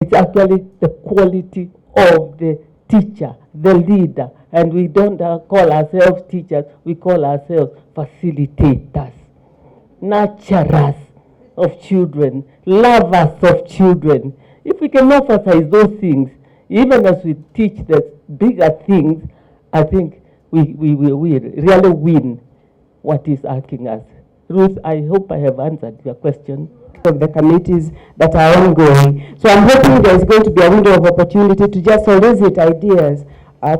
It's actually the quality of the teacher, the leader, and we don't call ourselves teachers, we call ourselves facilitators, nurturers of children, lovers of children. If we can emphasize those things, even as we teach the bigger things, I think we really win what is asking us. Ruth, I hope I have answered your question. Of the committees that are ongoing. So I'm hoping there's going to be a window of opportunity to just solicit ideas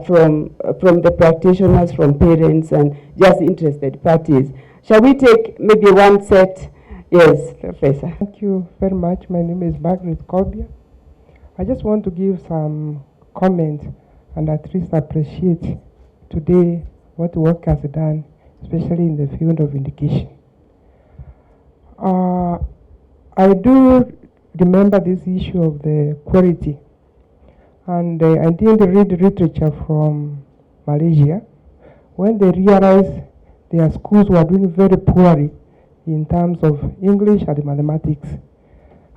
from the practitioners, from parents, and just interested parties. Shall we take maybe one set? Yes, Professor. Thank you very much. My name is Margaret Kobia. I just want to give some comment and at least appreciate today what WERK has done, especially in the field of education. I do remember this issue of the quality, and I did read literature from Malaysia when they realized their schools were doing very poorly in terms of English and mathematics,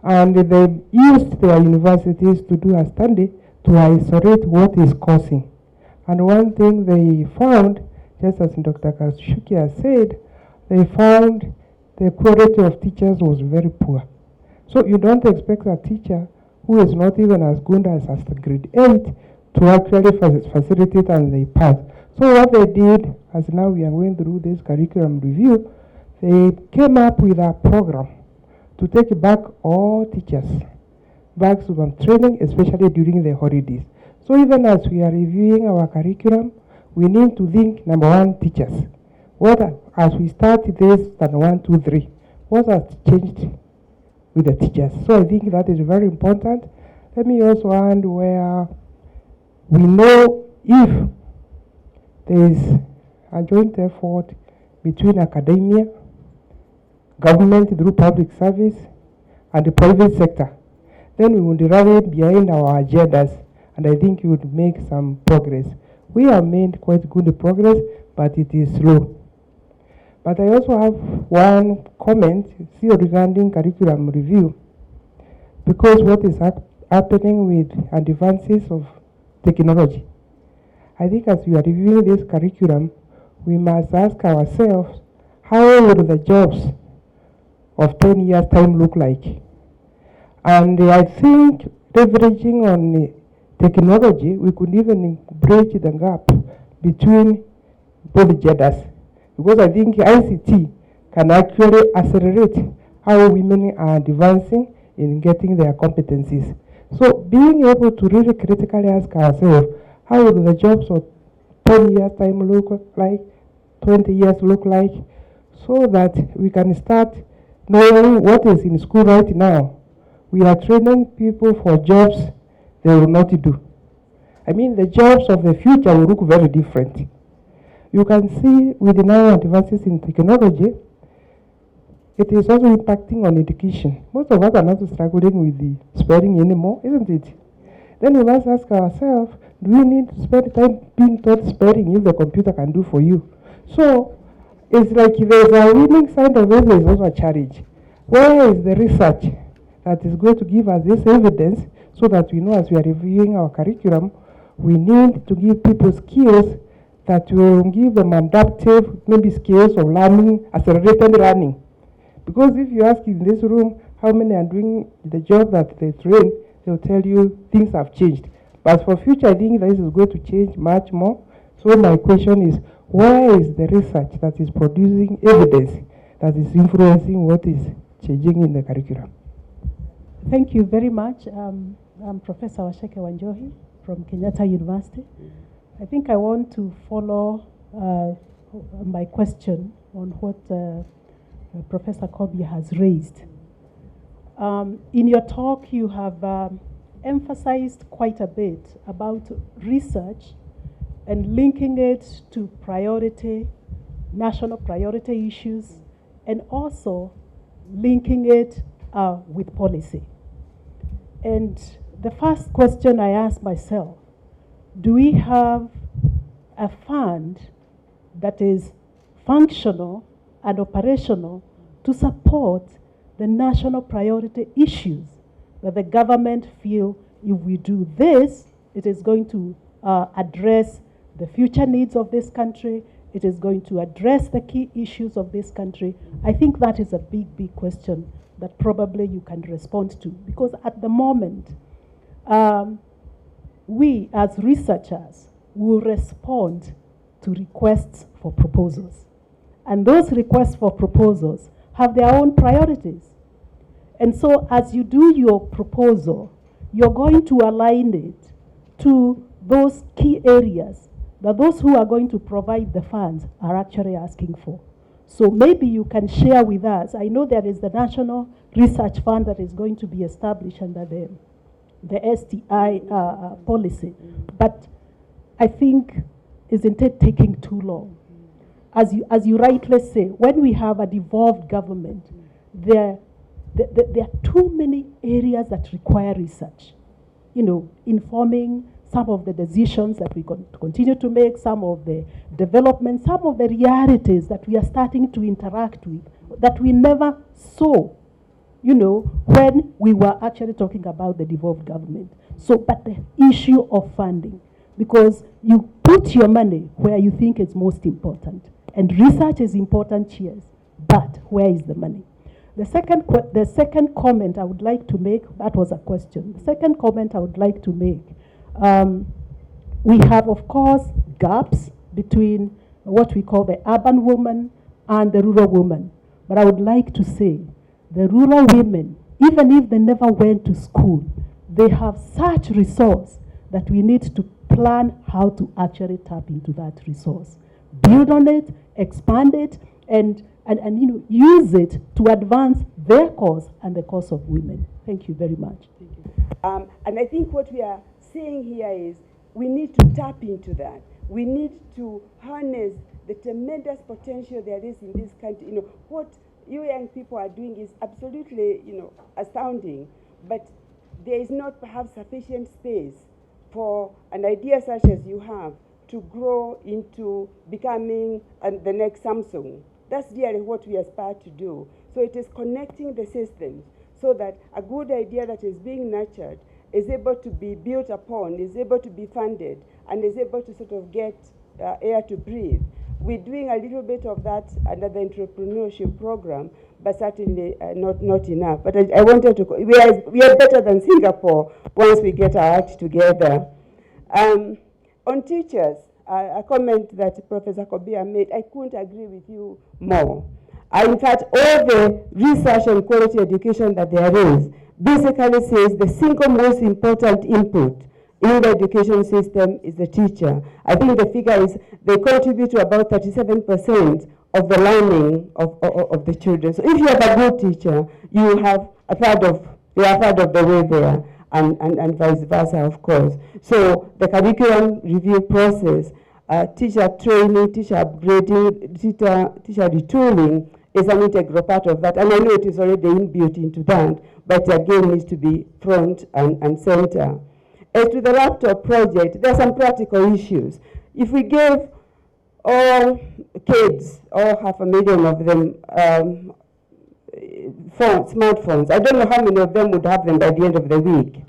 and they used their universities to do a study to isolate what is causing. And one thing they found, just as Dr. Kashuki has said, they found the quality of teachers was very poor. So you don't expect a teacher who is not even as good as grade 8 to actually facilitate and they pass. So what they did, as now we are going through this curriculum review, they came up with a program to take back all teachers back to some training, especially during the holidays. So even as we are reviewing our curriculum, we need to think, number one, teachers. As we start this, and 1, 2, 3, what has changed with the teachers? So I think that is very important. Let me also add where we know if there is a joint effort between academia, government through public service, and the private sector, then we would rally behind our agendas, and I think we would make some progress. We have made quite good progress, but it is slow. But I also have one comment regarding curriculum review, because what is happening with advances of technology. I think as we are reviewing this curriculum, we must ask ourselves, how will the jobs of 10 years' time look like? And I think leveraging on technology, we could even bridge the gap between both genders. Because I think ICT can actually accelerate how women are advancing in getting their competencies. So being able to really critically ask ourselves, how will the jobs of 10 years time look like, 20 years look like, so that we can start knowing what is in school right now. We are training people for jobs they will not do. I mean, the jobs of the future will look very different. You can see with the now advances in technology, it is also impacting on education. Most of us are not struggling with the spelling anymore, isn't it? Then we must ask ourselves, do we need to spend time being taught spelling if the computer can do for you? So it's like there's a winning side of it, there's also a challenge. Where is the research that is going to give us this evidence so that we know as we are reviewing our curriculum, we need to give people skills that will give them adaptive, maybe skills of learning, accelerated learning. Because if you ask in this room how many are doing the job that they train, they'll tell you things have changed. But for future, I think this is going to change much more. So my question is, where is the research that is producing evidence that is influencing what is changing in the curriculum? Thank you very much. I'm Professor Washeke Wanjohi from Kenyatta University. I think I want to follow my question on what Professor Kobia has raised. In your talk, you have emphasized quite a bit about research and linking it to priority, national priority issues, and also linking it with policy. And the first question I ask myself, do we have a fund that is functional and operational to support the national priority issues that the government feel if we do this, it is going to address the future needs of this country, it is going to address the key issues of this country. I think that is a big, big question that probably you can respond to. Because at the moment, we as researchers will respond to requests for proposals. And those requests for proposals have their own priorities. And so as you do your proposal, you're going to align it to those key areas that those who are going to provide the funds are actually asking for. So maybe you can share with us. I know there is the National Research Fund that is going to be established under the STI policy. But I think, isn't it taking too long? As you rightly say, when we have a devolved government, there are too many areas that require research. You know, informing some of the decisions that we continue to make, some of the developments, some of the realities that we are starting to interact with that we never saw, you know, when we were actually talking about the devolved government. So, but the issue of funding, because you put your money where you think is most important. And research is important, yes, but where is the money? The second comment I would like to make, that was a question. The second comment I would like to make, we have, of course, gaps between what we call the urban woman and the rural woman. But I would like to say the rural women, even if they never went to school, they have such resource that we need to plan how to actually tap into that resource. Build on it, expand it, and you know, use it to advance their cause and the cause of women. Thank you very much. Thank you. And I think what we are saying here is we need to tap into that. We need to harness the tremendous potential there is in this country. You know, what you young people are doing is absolutely, you know, astounding, but there is not perhaps sufficient space for an idea such as you have to grow into becoming the next Samsung. That's really what we aspire to do. So it is connecting the systems so that a good idea that is being nurtured is able to be built upon, is able to be funded, and is able to sort of get air to breathe. We're doing a little bit of that under the entrepreneurship program, but certainly not enough. But I wanted to, we are better than Singapore once we get our act together. On teachers, a comment that Professor Kobia made, I couldn't agree with you more. In fact, all the research on quality education that there is basically says the single most important input in the education system is the teacher. I think the figure is they contribute to about 37% of the learning of the children. So if you have a good teacher, you are a third of the way there, and vice versa, of course. So the curriculum review process, teacher training, teacher upgrading, teacher retooling is an integral part of that. And I know it is already inbuilt into that, but again needs to be front and center. As to the laptop project, there are some practical issues. If we gave all kids, all 500,000 of them, smartphones, I don't know how many of them would have them by the end of the week,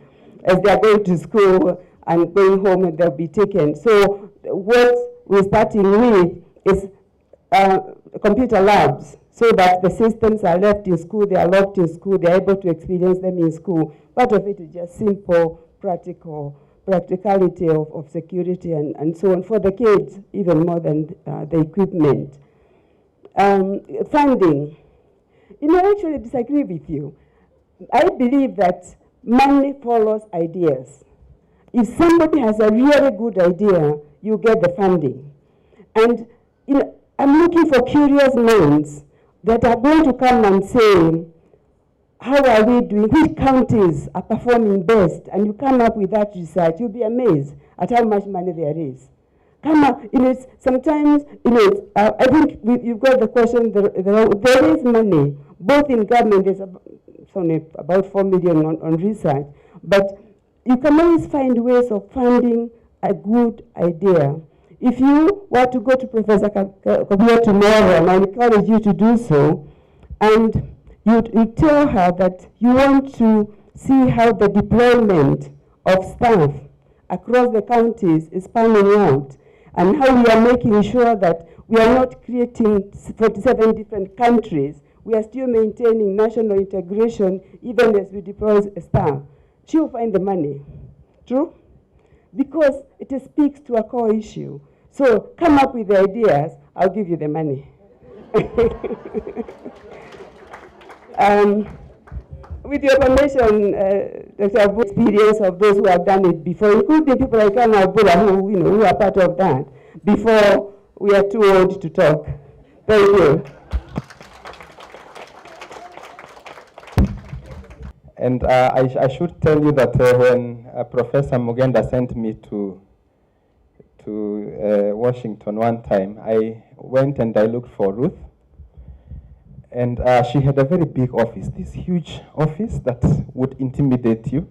as they are going to school and going home and they'll be taken. So what we're starting with is computer labs, so that the systems are left in school, they are locked in school, they are able to experience them in school. Part of it is just simple, practicality of security and so on for the kids, even more than the equipment. Funding. You know, I actually disagree with you. I believe that money follows ideas. If somebody has a really good idea, you get the funding. And you know, I'm looking for curious minds that are going to come and say, how are we doing? Which counties are performing best? And you come up with that research, you'll be amazed at how much money there is. Come up, you know, sometimes, you know, I think you've got the question, there is money, both in government, there's about 4 million on research, but you can always find ways of funding a good idea. If you were to go to Professor Kobia tomorrow, and I encourage you to do so, and you tell her that you want to see how the deployment of staff across the counties is panning out, and how we are making sure that we are not creating 47 different countries. We are still maintaining national integration even as we deploy staff. She will find the money. True? Because it speaks to a core issue. So come up with the ideas, I'll give you the money. With your permission, Dr. Abu, experience of those who have done it before, including people like Anna Abula who are part of that, before we are too old to talk. Thank you. And I should tell you that when Professor Mugenda sent me to Washington one time, I went and I looked for Ruth. And she had a very big office, this huge office that would intimidate you.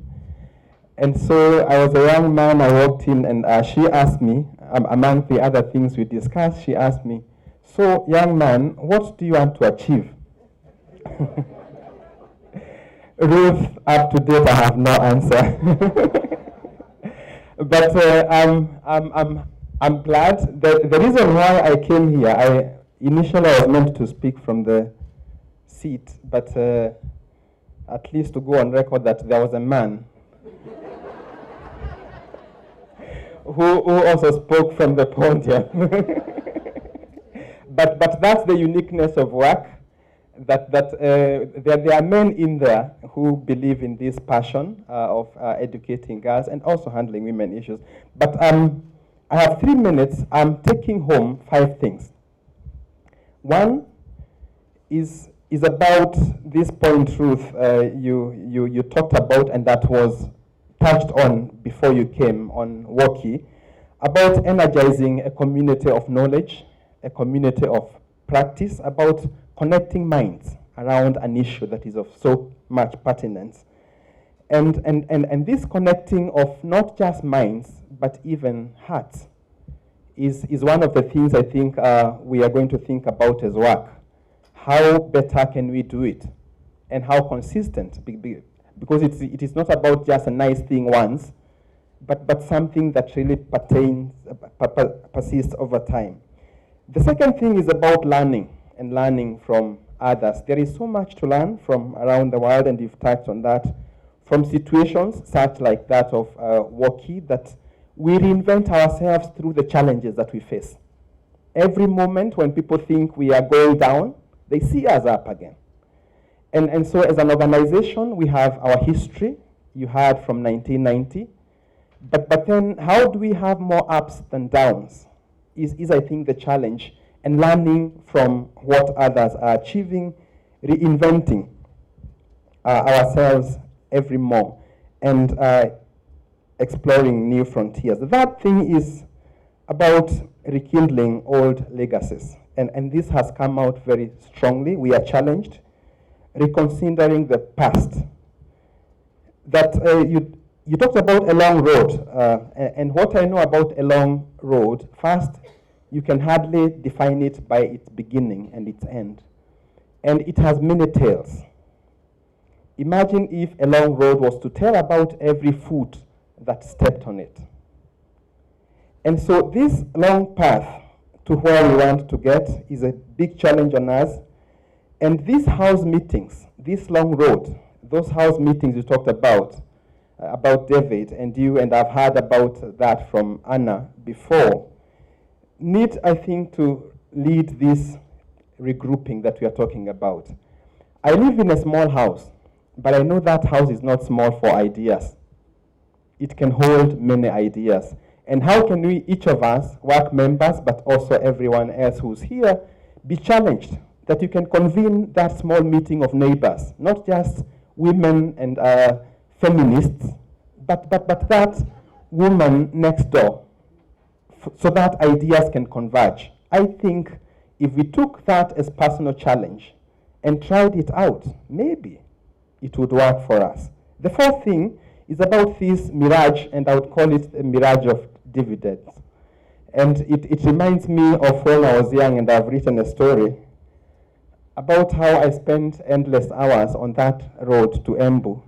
And so I was a young man, I walked in, and she asked me, among the other things we discussed, she asked me, "So, young man, what do you want to achieve?" Ruth, up to date, I have no answer. But I'm glad. The reason why I came here, initially I was meant to speak from the seat, but at least to go on record that there was a man who also spoke from the podium. but that's the uniqueness of WERK, that there are men in there who believe in this passion of educating girls and also handling women issues. But I have 3 minutes. I'm taking home 5 things. One is about this point, Ruth, you talked about, and that was touched on before you came on WOKI, about energizing a community of knowledge, a community of practice, about connecting minds around an issue that is of so much pertinence. And this connecting of not just minds, but even hearts, is one of the things I think we are going to think about as WERK. How better can we do it? And how consistent? Because it is not about just a nice thing once, but something that really persists over time. The second thing is about learning, and learning from others. There is so much to learn from around the world, and you've touched on that, from situations such like that of WOKI, that we reinvent ourselves through the challenges that we face. Every moment when people think we are going down, they see us up again. And so as an organization, we have our history. You heard from 1990. But then how do we have more ups than downs is I think, the challenge. And learning from what others are achieving, reinventing ourselves every more, and exploring new frontiers. That thing is about rekindling old legacies. And this has come out very strongly. We are challenged, reconsidering the past. That you talked about a long road, and what I know about a long road, first, you can hardly define it by its beginning and its end. And it has many tales. Imagine if a long road was to tell about every foot that stepped on it. And so this long path to where we want to get is a big challenge on us. And these house meetings, this long road, those house meetings you talked about David and you, and I've heard about that from Anna before, need, I think, to lead this regrouping that we are talking about. I live in a small house, but I know that house is not small for ideas. It can hold many ideas. And how can we, each of us, WERK members, but also everyone else who's here, be challenged that you can convene that small meeting of neighbors, not just women and feminists, but that woman next door, so that ideas can converge. I think if we took that as personal challenge and tried it out, maybe it would work for us. The fourth thing is about this mirage, and I would call it a mirage of dividends. And it reminds me of when I was young, and I've written a story about how I spent endless hours on that road to Embu.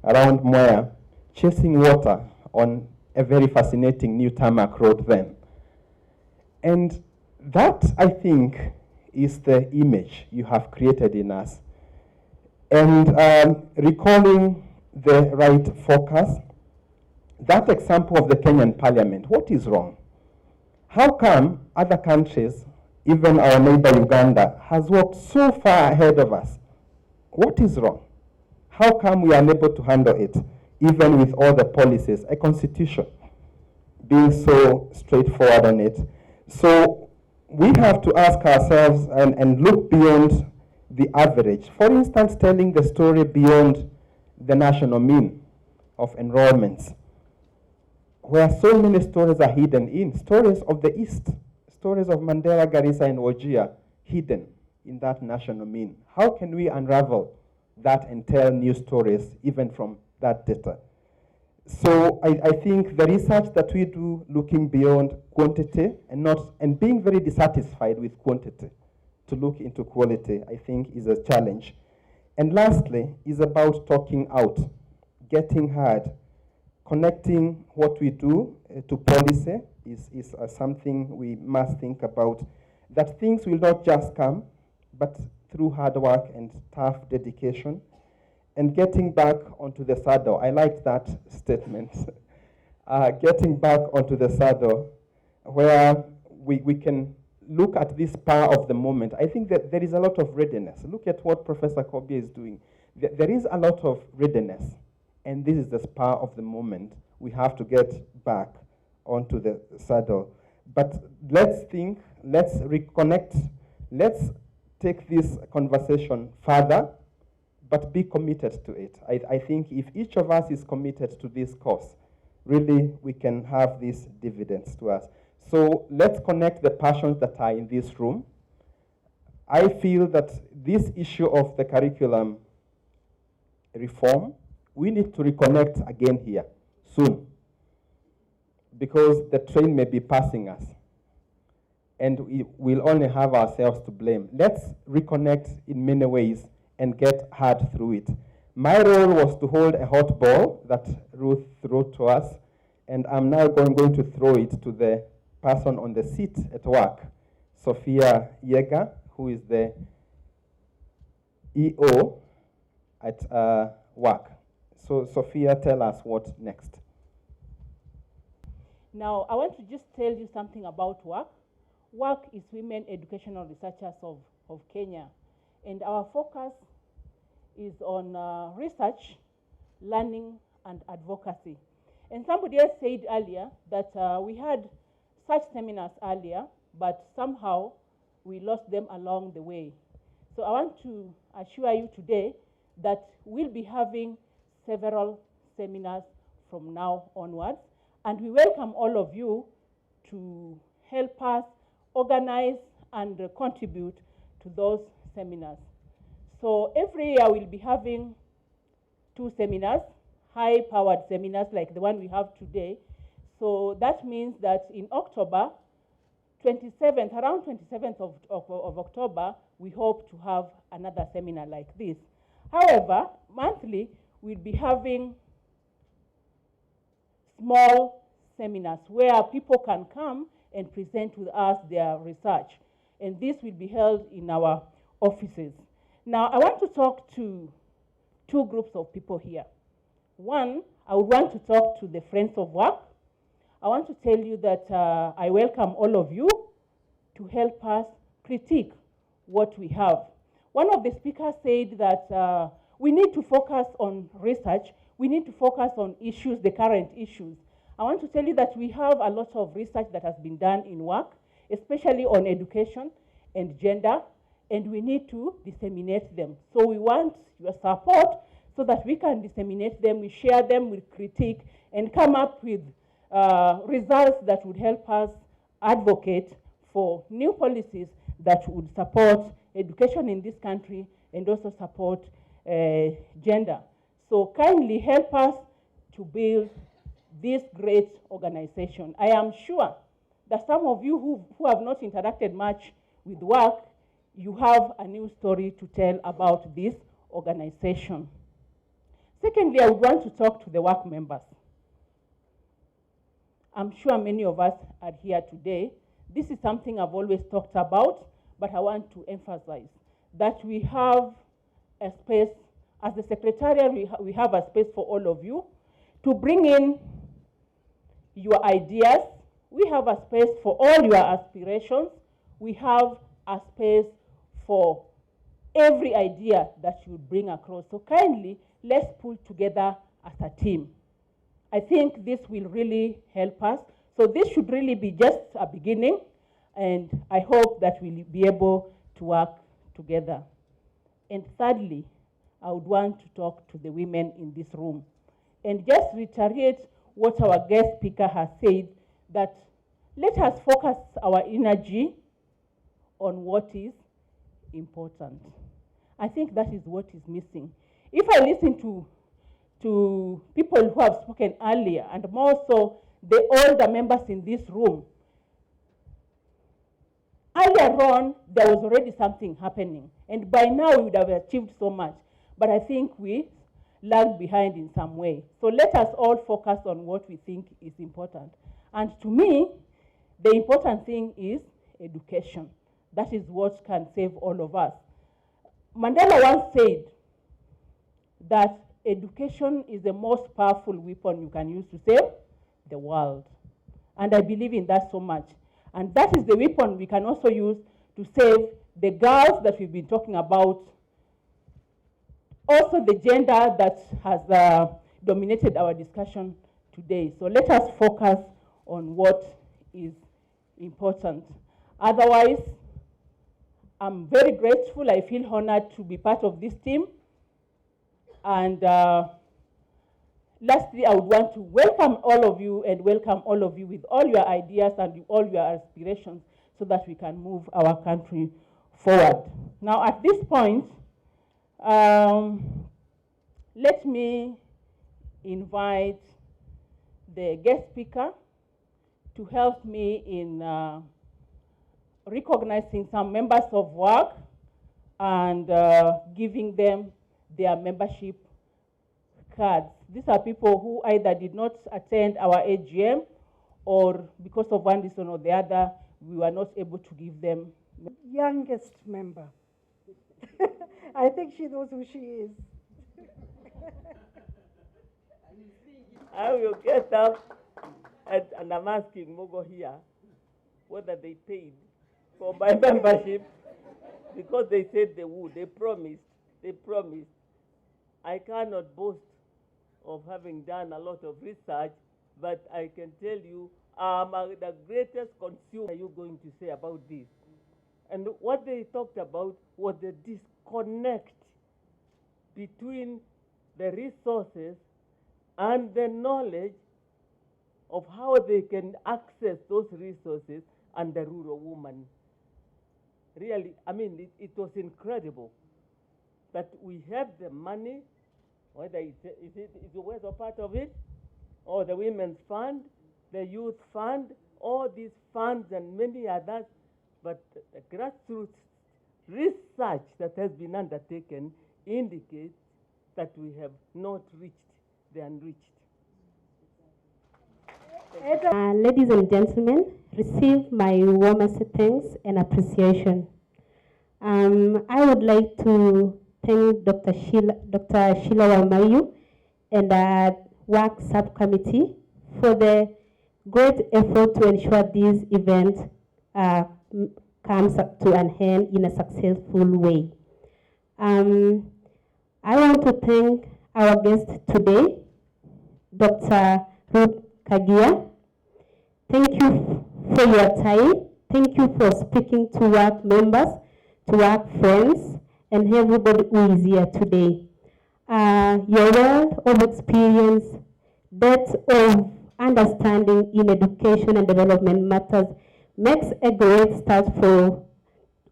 around Moya, chasing water on a very fascinating new tarmac road then. And that, I think, is the image you have created in us. And recalling the right focus, that example of the Kenyan parliament, what is wrong? How come other countries, even our neighbor Uganda, has walked so far ahead of us? What is wrong? How come we are unable to handle it, even with all the policies, a constitution being so straightforward on it? So we have to ask ourselves and look beyond the average. For instance, telling the story beyond the national mean of enrollments, where so many stories are hidden in, stories of the East, stories of Mandela, Garissa, and Wajir, hidden in that national mean. How can we unravel that and tell new stories even from that data? So I think the research that we do, looking beyond quantity and being very dissatisfied with quantity to look into quality, I think is a challenge. And lastly, is about talking out, getting heard, connecting what we do to policy is something we must think about, that things will not just come, but through hard work and tough dedication, and getting back onto the saddle. I like that statement. Getting back onto the saddle, where we can look at this power of the moment. I think that there is a lot of readiness. Look at what Professor Kobe is doing. There is a lot of readiness, and this is the power of the moment. We have to get back onto the saddle. But let's think, let's reconnect, let's take this conversation further, but be committed to it. I think if each of us is committed to this cause, really we can have these dividends to us. So let's connect the passions that are in this room. I feel that this issue of the curriculum reform, we need to reconnect again here soon, because the train may be passing us and we'll only have ourselves to blame. Let's reconnect in many ways and get hard through it. My role was to hold a hot ball that Ruth threw to us, and I'm now going to throw it to the person on the seat at work, Sophia Yeager, who is the EO at WERK. So Sophia, tell us what next. Now, I want to just tell you something about WERK. WERK is Women Educational Researchers of Kenya, and our focus is on research, learning, and advocacy. And somebody else said earlier that we had such seminars earlier, but somehow we lost them along the way. So I want to assure you today that we'll be having several seminars from now onwards, and we welcome all of you to help us organize and contribute to those seminars. So every year we'll be having 2 seminars, high-powered seminars like the one we have today. So that means that in October, around 27th of October, we hope to have another seminar like this. However, monthly, we'll be having small seminars where people can come and present with us their research. And this will be held in our offices. Now, I want to talk to 2 groups of people here. One, I would want to talk to the Friends of WERK. I want to tell you that I welcome all of you to help us critique what we have. One of the speakers said that we need to focus on research. We need to focus on issues, the current issues. I want to tell you that we have a lot of research that has been done in WERK, especially on education and gender, and we need to disseminate them. So we want your support so that we can disseminate them, we share them, we critique, and come up with results that would help us advocate for new policies that would support education in this country and also support gender. So kindly help us to build this great organization. I am sure that some of you who have not interacted much with WERK, you have a new story to tell about this organization. Secondly, I would want to talk to the WERK members. I'm sure many of us are here today. This is something I've always talked about, but I want to emphasize that we have a space, as the Secretariat, we have a space for all of you to bring in your ideas. We have a space for all your aspirations. We have a space for every idea that you bring across. So kindly, let's pull together as a team. I think this will really help us. So this should really be just a beginning, and I hope that we'll be able to work together. And thirdly, I would want to talk to the women in this room and just reiterate what our guest speaker has said, that let us focus our energy on what is important. I think that is what is missing. If I listen to people who have spoken earlier, and more so the older members in this room, earlier on, there was already something happening. And by now, we would have achieved so much. But I think we lagged behind in some way. So let us all focus on what we think is important. And to me, the important thing is education. That is what can save all of us. Mandela once said that education is the most powerful weapon you can use to save the world. And I believe in that so much. And that is the weapon we can also use to save the girls that we've been talking about, also the gender that has dominated our discussion today. So let us focus on what is important. Otherwise, I'm very grateful. I feel honored to be part of this team. And lastly, I would want to welcome all of you and welcome all of you with all your ideas and all your aspirations so that we can move our country forward. Now, at this point, let me invite the guest speaker to help me in recognizing some members of WERK and giving them their membership cards. These are people who either did not attend our AGM or because of one reason or the other, we were not able to give them. Youngest member. I think she knows who she is. I will get up and I'm asking Mogo here whether they paid for my membership because they said they would. They promised. I cannot boast of having done a lot of research, but I can tell you I'm the greatest consumer. What are you going to say about this? And what they talked about was the disconnect between the resources and the knowledge of how they can access those resources and the rural woman. Really, I mean, it was incredible that we have the money, whether it was a part of it, or the Women's Fund, the Youth Fund, all these funds and many others, but the grassroots research that has been undertaken indicates that we have not reached the unreached. Ladies and gentlemen, receive my warmest thanks and appreciation. I would like to thank Dr. Sheila Wamayu and the WERK subcommittee for the great effort to ensure this event comes to an end in a successful way. I want to thank our guest today, Dr. Ruth Kagia. Thank you for your time. Thank you for speaking to WERK members, to WERK friends, and everybody who is here today. Your wealth of experience, depth of understanding in education and development matters makes a great start for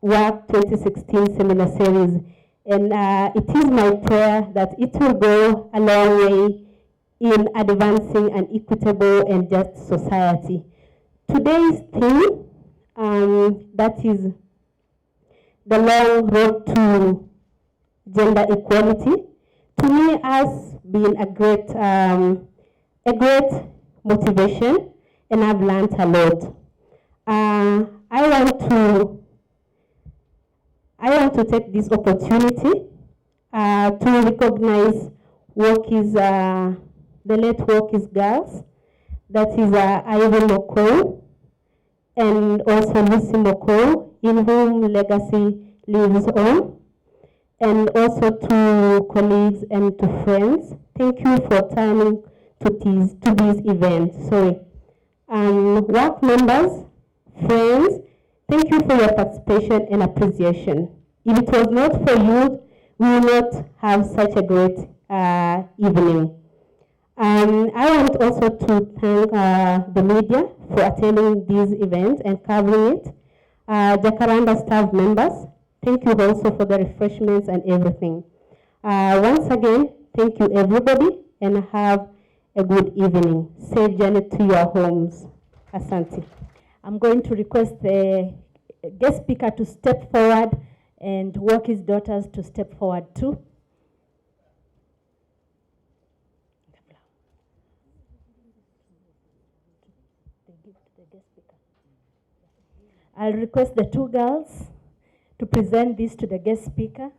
WERK 2016 seminar series. And it is my prayer that it will go a long way in advancing an equitable and just society. Today's theme, that is the long road to gender equality, to me has been a great motivation, and I've learned a lot. I want to take this opportunity to recognize the late WERK girls, that is Ivy Moko and also Lucy Moko, in whom legacy lives on, and also to colleagues and to friends. Thank you for turning to these events. WERK members, friends, thank you for your participation and appreciation. If it was not for you, we will not have such a great evening. I want also to thank the media for attending this event and covering it. Jacaranda staff members, thank you also for the refreshments and everything. Once again, thank you everybody, and have a good evening. Safe journey to your homes. Asante. I'm going to request the guest speaker to step forward and WERK's daughters to step forward too. I'll request the two girls to present this to the guest speaker.